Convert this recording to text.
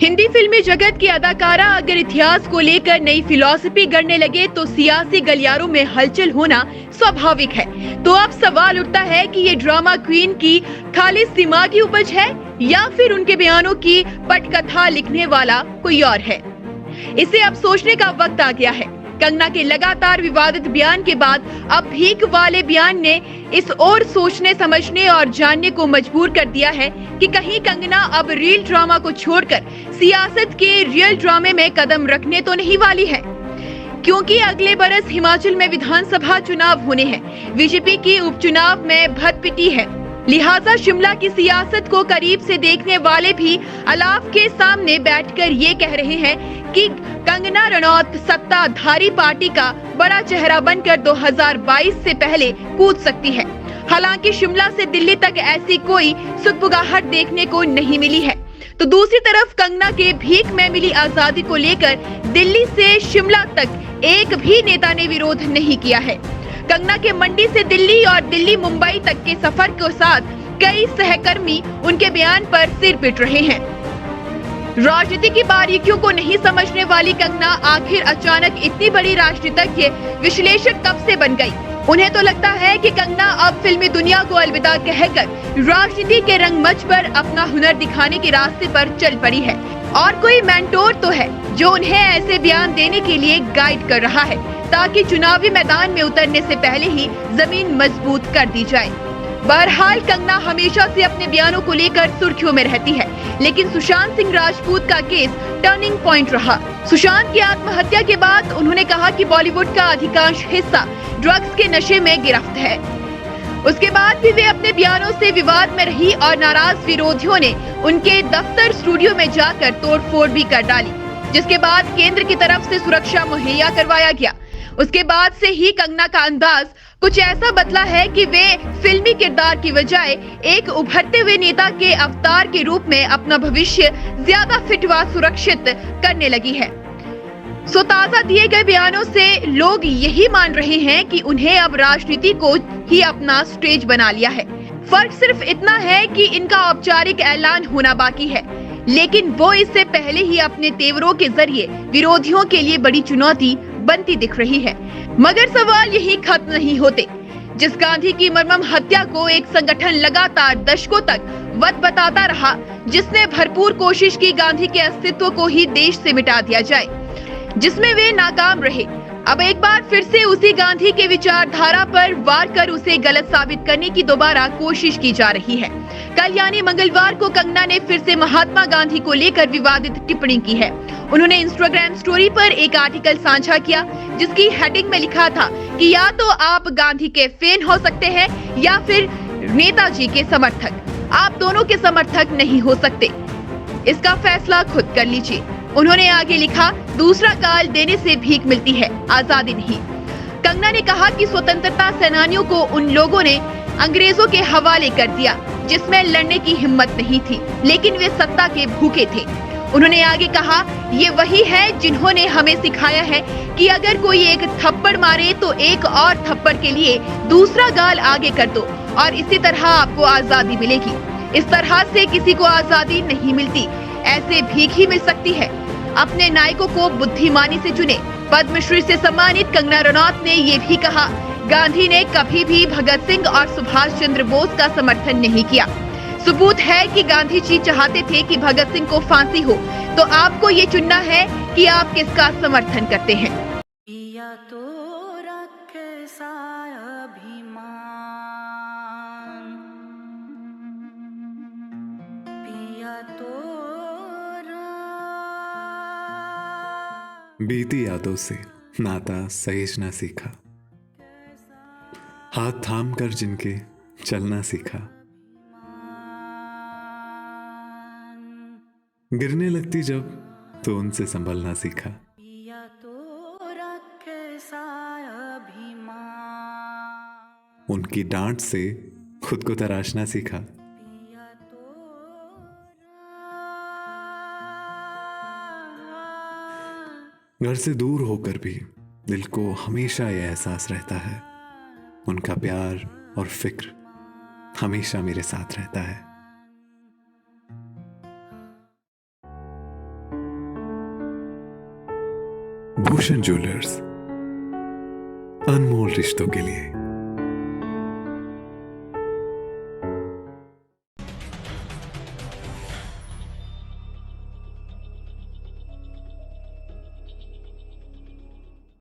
हिंदी फिल्मी जगत की अदाकारा अगर इतिहास को लेकर नई फिलॉसफी गढ़ने लगे तो सियासी गलियारों में हलचल होना स्वाभाविक है। तो अब सवाल उठता है कि ये ड्रामा क्वीन की खाली दिमागी उपज है या फिर उनके बयानों की पटकथा लिखने वाला कोई और है। इसे अब सोचने का वक्त आ गया है। कंगना के लगातार विवादित बयान के बाद अब भीख वाले बयान ने इस ओर सोचने समझने और जानने को मजबूर कर दिया है कि कहीं कंगना अब रियल ड्रामा को छोड़कर सियासत के रियल ड्रामे में कदम रखने तो नहीं वाली है, क्योंकि अगले बरस हिमाचल में विधानसभा चुनाव होने हैं। बीजेपी की उपचुनाव में भदपिटी है, लिहाजा शिमला की सियासत को करीब से देखने वाले भी अलाव के सामने बैठकर ये कह रहे हैं कि कंगना रनौत सत्ताधारी पार्टी का बड़ा चेहरा बनकर 2022 से पहले कूद सकती है। हालांकि शिमला से दिल्ली तक ऐसी कोई सुगबुगाहट देखने को नहीं मिली है। तो दूसरी तरफ कंगना के भीख में मिली आजादी को लेकर दिल्ली से शिमला तक एक भी नेता ने विरोध नहीं किया है। कंगना के मंडी से दिल्ली और दिल्ली मुंबई तक के सफर के साथ कई सहकर्मी उनके बयान पर सिर पिट रहे हैं। राजनीति की बारीकियों को नहीं समझने वाली कंगना आखिर अचानक इतनी बड़ी राजनीतिज्ञ विश्लेषक कब से बन गई? उन्हें तो लगता है कि कंगना अब फिल्मी दुनिया को अलविदा कहकर राजनीति के रंगमंच पर अपना हुनर दिखाने के रास्ते पर चल पड़ी है, और कोई मेंटोर तो है जो उन्हें ऐसे बयान देने के लिए गाइड कर रहा है ताकि चुनावी मैदान में उतरने से पहले ही जमीन मजबूत कर दी जाए। बहरहाल कंगना हमेशा से अपने बयानों को लेकर सुर्खियों में रहती है, लेकिन सुशांत सिंह राजपूत का केस टर्निंग पॉइंट रहा। सुशांत की आत्महत्या के बाद उन्होंने कहा कि बॉलीवुड का अधिकांश हिस्सा ड्रग्स के नशे में गिरफ्त है। उसके बाद भी वे अपने बयानों से विवाद में रही और नाराज विरोधियों ने उनके दफ्तर स्टूडियो में जाकर तोड़फोड़ भी कर डाली, जिसके बाद केंद्र की तरफ से सुरक्षा मुहैया करवाया गया। उसके बाद से ही कंगना का अंदाज कुछ ऐसा बदला है कि वे फिल्मी किरदार की बजाय एक उभरते हुए नेता के अवतार के रूप में अपना भविष्य ज्यादा फिट व सुरक्षित करने लगी है। सो ताजा दिए गए बयानों से लोग यही मान रहे हैं कि उन्हें अब राजनीति को ही अपना स्टेज बना लिया है। फर्क सिर्फ इतना है कि इनका औपचारिक ऐलान होना बाकी है, लेकिन वो इससे पहले ही अपने तेवरों के जरिए विरोधियों के लिए बड़ी चुनौती बनती दिख रही है। मगर सवाल यही खत्म नहीं होते। जिस गांधी की मर्मम हत्या को एक संगठन लगातार दशकों तक वध बताता रहा, जिसने भरपूर कोशिश की गांधी के अस्तित्व को ही देश से मिटा दिया जाए, जिसमें वे नाकाम रहे, अब एक बार फिर से उसी गांधी के विचारधारा पर वार कर उसे गलत साबित करने की दोबारा कोशिश की जा रही है। कल यानी मंगलवार को कंगना ने फिर से महात्मा गांधी को लेकर विवादित टिप्पणी की है। उन्होंने इंस्टाग्राम स्टोरी पर एक आर्टिकल साझा किया, जिसकी हेडिंग में लिखा था कि या तो आप गांधी के फैन हो सकते हैं या फिर नेताजी के समर्थक, आप दोनों के समर्थक नहीं हो सकते, इसका फैसला खुद कर लीजिए। उन्होंने आगे लिखा, दूसरा काल देने से भीख मिलती है, आजादी नहीं। कंगना ने कहा कि स्वतंत्रता सेनानियों को उन लोगों ने अंग्रेजों के हवाले कर दिया जिसमें लड़ने की हिम्मत नहीं थी, लेकिन वे सत्ता के भूखे थे। उन्होंने आगे कहा, ये वही है जिन्होंने हमें सिखाया है कि अगर कोई एक थप्पड़ मारे तो एक और थप्पड़ के लिए दूसरा गाल आगे कर दो और इसी तरह आपको आजादी मिलेगी। इस तरह से किसी को आजादी नहीं मिलती, ऐसे भीख ही मिल सकती है। अपने नायकों को बुद्धिमानी से चुने। पद्मश्री से सम्मानित कंगना रनौत ने ये भी कहा, गांधी ने कभी भी भगत सिंह और सुभाष चंद्र बोस का समर्थन नहीं किया। सबूत है कि गांधी जी चाहते थे कि भगत सिंह को फांसी हो, तो आपको ये चुनना है कि आप किसका समर्थन करते हैं। या तो रखे सा अभिमान, पिया तो बीती यादों से नाता सहेजना सीखा, हाथ थाम कर जिनके चलना सीखा, गिरने लगती जब तो उनसे संभलना सीखा। पिया तो रखे सा अभिमान, उनकी डांट से खुद को तराशना सीखा। पिया तो घर से दूर होकर भी दिल को हमेशा यह एहसास रहता है, उनका प्यार और फिक्र हमेशा मेरे साथ रहता है। भूषण ज्वेलर्स, अनमोल रिश्तों के लिए।